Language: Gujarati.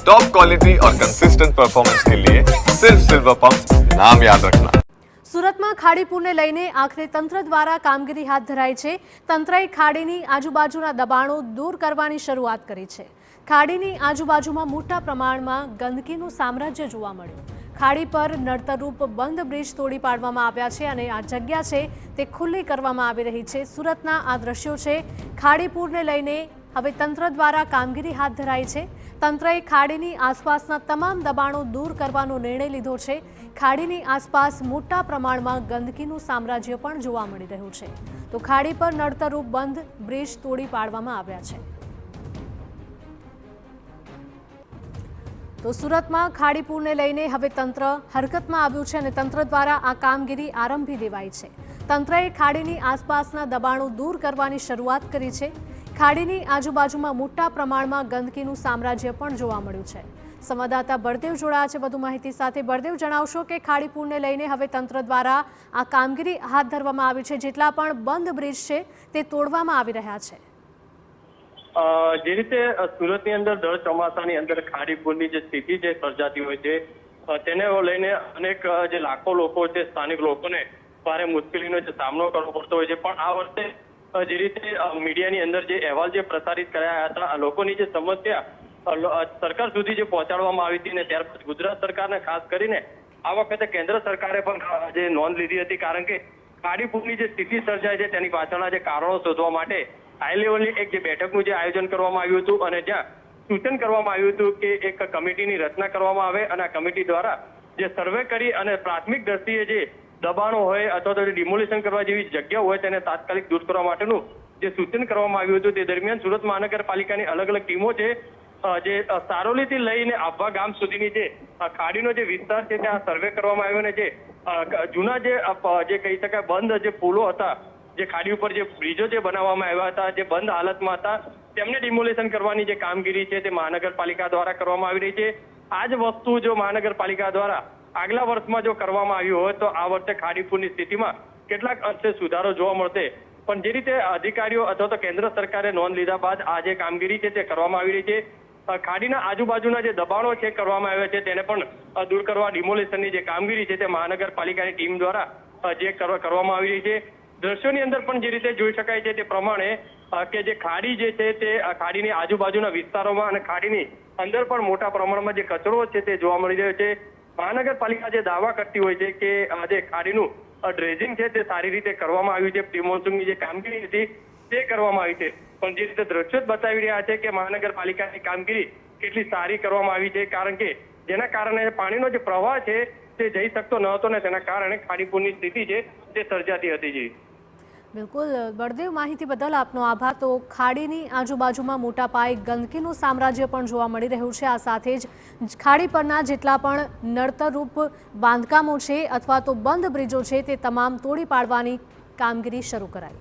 टॉप क्वालिटी और कंसिस्टेंट परफॉर्मेंस के लिए सिर्फ सिल्वर पंप, नाम याद रखना। સુરતમાં ખાડી પૂરને લઈને આખરે તંત્ર દ્વારા કામગીરી હાથ ધરાઈ છે। તંત્રએ ખાડીની આજુબાજુના દબાણો દૂર કરવાની શરૂઆત કરી છે। ખાડીની આજુબાજુમાં મોટા પ્રમાણમાં ગંદકીનું સામ્રાજ્ય જોવા મળ્યું। ખાડી પર નડતરરૂપ બંધ બ્રિજ તોડી પાડવામાં આવ્યા છે અને આ જગ્યા છે તે ખુલ્લી કરવામાં આવી રહી છે। સુરતના આ દ્રશ્યો છે। ખાડી પૂરને લઈને હવે તંત્ર દ્વારા કામગીરી હાથ ધરાઈ છે। તંત્રએ ખાડીની આસપાસના તમામ દબાણો દૂર કરવાનો નિર્ણય લીધો છે। ખાડીની આસપાસ મોટા પ્રમાણમાં ગંદકીનું સામ્રાજ્ય પણ જોવા મળી રહ્યું છે। તો ખાડી પર નડતરરૂપ બંધ બ્રિજ તોડી પાડવામાં આવ્યા છે। તો સુરતમાં ખાડી પૂરને લઈને હવે તંત્ર હરકતમાં આવ્યું છે અને તંત્ર દ્વારા આ કામગીરી આરંભી દેવાઈ છે। તંત્રએ ખાડીની આસપાસના દબાણો દૂર કરવાની શરૂઆત કરી છે। ખાડીની આજુબાજુમાં મોટા પ્રમાણમાં ગંદકીનું સામ્રાજ્ય પણ જોવા મળ્યું છે। સંવાદદાતા બળદેવ જોડાયા છે વધુ માહિતી સાથે। બળદેવ, જણાવશો કે ખાડી પૂરને લઈને હવે તંત્ર દ્વારા આ કામગીરી હાથ ધરવામાં આવી છે। જેટલા પણ બંધ બ્રિજ છે તે તોડવામાં આવી રહ્યા છે। જે રીતે સુરતની અંદર દર ચોમાસાની અંદર ખાડી પૂરની જે સ્થિતિ જે સર્જાતી હોય છે તેને લઈને અનેક જે લાખો લોકો છે, સ્થાનિક લોકોને ભારે મુશ્કેલીનો જે સામનો કરવો પડતો હોય છે। પણ આ વર્ષે જે રીતે મીડિયાની અંદર જે અહેવાલ જે પ્રસારિત કરાયા હતા, લોકોની જે સમસ્યા સરકાર સુધી જે પહોંચાડવામાં આવી હતી ને ત્યાર પછી ગુજરાત સરકારને ખાસ કરીને આ વખતે કેન્દ્ર સરકારે પણ જે નોંધ લીધી હતી, કારણ કે ખાડી પૂરની જે સ્થિતિ સર્જાય છે તેની પાછળના જે કારણો શોધવા માટે હાઈ લેવલની એક જે બેઠકનું જે આયોજન કરવામાં આવ્યું હતું અને જ્યાં સૂચન કરવામાં આવ્યું હતું કે એક કમિટીની રચના કરવામાં આવે અને આ કમિટી દ્વારા જે સર્વે કરી અને પ્રાથમિક દ્રષ્ટિએ જે દબાણો હોય અથવા તો ડિમોલિશન કરવા જેવી જગ્યા હોય તેને તાત્કાલિક દૂર કરવા માટેનું જે સૂચન કરવામાં આવ્યું હતું। તે દરમિયાન સુરત મહાનગરપાલિકાની અલગ અલગ ટીમો છે જે સારોલીથી લઈને આભા ગામ સુધીની જે ખાડીનો જે વિસ્તાર છે ત્યાં સર્વે કરવામાં આવ્યો અને જે જૂના જે કહી શકાય બંધ જે પુલો હતા, જે ખાડી ઉપર જે બ્રિજો જે બનાવવામાં આવ્યા હતા, જે બંધ હાલતમાં હતા, તેમને ડિમોલિશન કરવાની જે કામગીરી છે તે મહાનગરપાલિકા દ્વારા કરવામાં આવી રહી છે। આ જ વસ્તુ જો મહાનગરપાલિકા દ્વારા આગલા વર્ષમાં જો કરવામાં આવ્યું હોય તો આ વર્ષે ખાડી પૂરની સ્થિતિમાં કેટલાક અંશે સુધારો જોવા મળશે। પણ જે રીતે અધિકારીઓ અથવા તો કેન્દ્ર સરકારે નોંધ લીધા બાદ આ જે કામગીરી છે તે કરવામાં આવી રહી છે। ખાડીના આજુબાજુના જે દબાણો છે કરવામાં આવ્યા છે તેને પણ દૂર કરવા ડિમોલિશનની જે કામગીરી છે તે મહાનગરપાલિકાની ટીમ દ્વારા જે કરવામાં આવી રહી છે। દ્રશ્યોની અંદર પણ જે રીતે જોઈ શકાય છે તે પ્રમાણે કે જે ખાડી જે છે તે ખાડીની આજુબાજુના વિસ્તારોમાં અને ખાડીની અંદર પણ મોટા પ્રમાણમાં જે કચરો છે તે જોવા મળી રહ્યો છે। મહાનગરપાલિકા જે દાવા કરતી હોય છે કે જે ખાડીનું ડ્રેજિંગ છે તે સારી રીતે કરવામાં આવ્યું છે, પ્રી મોન્સૂનની જે કામગીરી હતી તે કરવામાં આવી છે। પણ જે રીતે દ્રશ્યો બતાવી રહ્યા છે કે મહાનગરપાલિકાની કામગીરી કેટલી સારી કરવામાં આવી છે, કારણ કે જેના કારણે પાણીનો જે પ્રવાહ છે તે જઈ શકતો ન હતો ને તેના કારણે ખાડીપૂરની સ્થિતિ છે તે સર્જાતી હતી। બિલકુલ બળદેવ, માહિતી બદલ આપનો આભાર। તો ખાડીની આજુબાજુમાં મોટા પાયે ગંદકીનું સામ્રાજ્ય પણ જોવા મળી રહ્યું છે। આ સાથે જ ખાડી પરના જેટલા પણ નડતરરૂપ બાંધકામો છે અથવા તો બંધ બ્રિજો છે તે તમામ તોડી પાડવાની કામગીરી શરૂ કરાઈ।